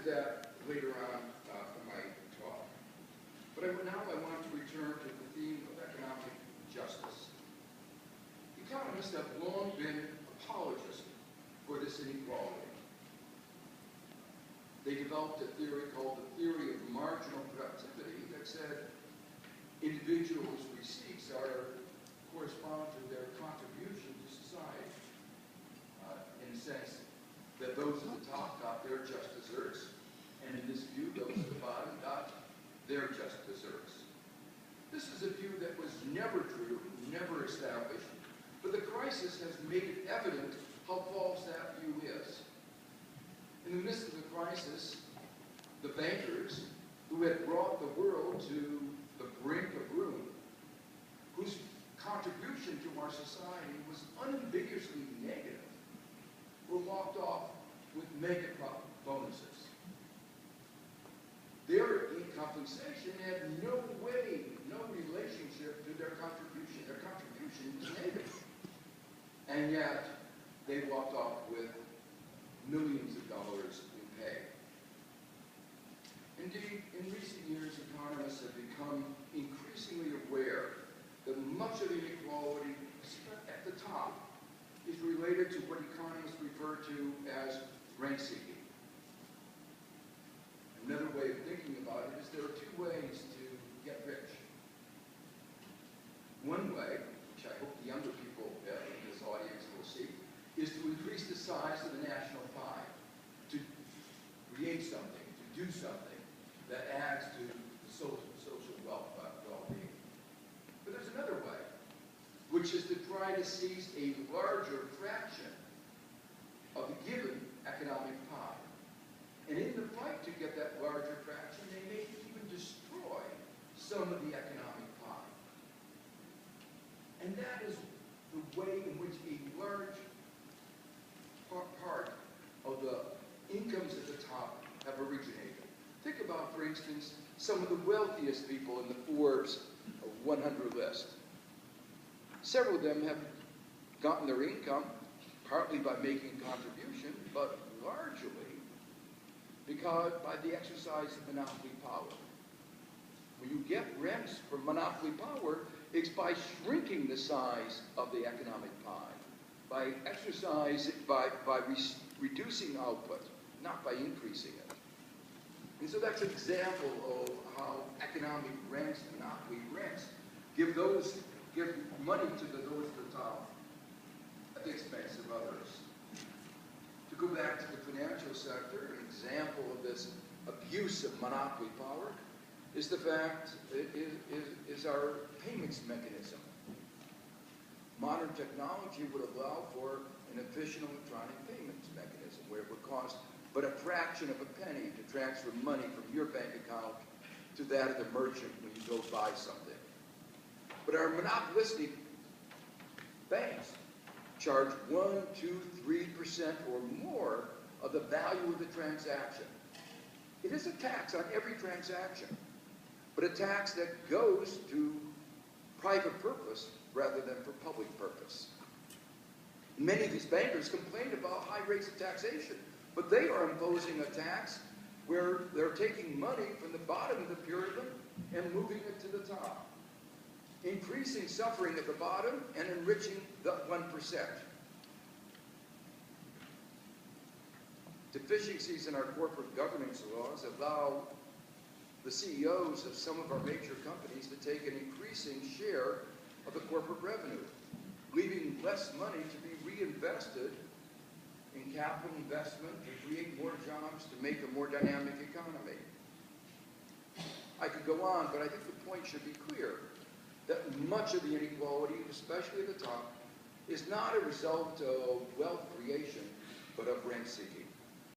that later on in my talk. But now I want to return to the theme of economic justice. Economists have long been apologists for this inequality. They developed a theory called the theory of marginal productivity that said individuals' receipts correspond to their contribution to society, in the sense that those at the top got their just desserts, and in this view, those at the bottom got their just desserts. This is a view that was never true, never established, but the crisis has made it evident how false that view is. In the midst of the crisis, the bankers who had brought the world to the brink of ruin, whose contribution to our society was unambiguously negative, were walked off with mega bonuses. Their compensation had no relationship to their contribution. Their contribution was negative. And yet, they walked off with millions of dollars in pay. Indeed, in recent years, economists have become increasingly aware that much of the inequality at the top is related to what economists refer to as rent-seeking. Another way of thinking about it is there are two ways to get rich. One way, which I hope the younger people in this audience will see, is to increase the size of the national pie, to create something, to do something that adds to the social well-being. But there's another way, which is to try to seize a larger fraction of the given economic pie. And in the fight to get that larger fraction, they may even destroy some of the economic pie. And that is the way in which a large part of the incomes at the top have originated. Think about, for instance, some of the wealthiest people in the Forbes 100 list. Several of them have gotten their income partly by making contribution, but largely because by the exercise of monopoly power. When you get rents from monopoly power, it's by shrinking the size of the economic pie, by reducing output, not by increasing it. And so that's an example of how economic rents, monopoly rents, give money to those at the top at the expense of others. To go back to the financial sector, an example of this abuse of monopoly power is the fact is our payments mechanism. Modern technology would allow for an efficient electronic payments mechanism where it would cost but a fraction of a penny to transfer money from your bank account to that of the merchant when you go buy something. But our monopolistic banks charge 1%, 2%, 3% or more of the value of the transaction. It is a tax on every transaction, but a tax that goes to private purpose rather than for public purpose. Many of these bankers complain about high rates of taxation, but they are imposing a tax where they're taking money from the bottom of the pyramid and moving it to the top, increasing suffering at the bottom and enriching the 1%. Deficiencies in our corporate governance laws allow the CEOs of some of our major companies to take an increasing share of the corporate revenue, leaving less money to be reinvested in capital investment to create more jobs, to make a more dynamic economy. I could go on, but I think the point should be clear that much of the inequality, especially at the top, is not a result of wealth creation, but of rent seeking.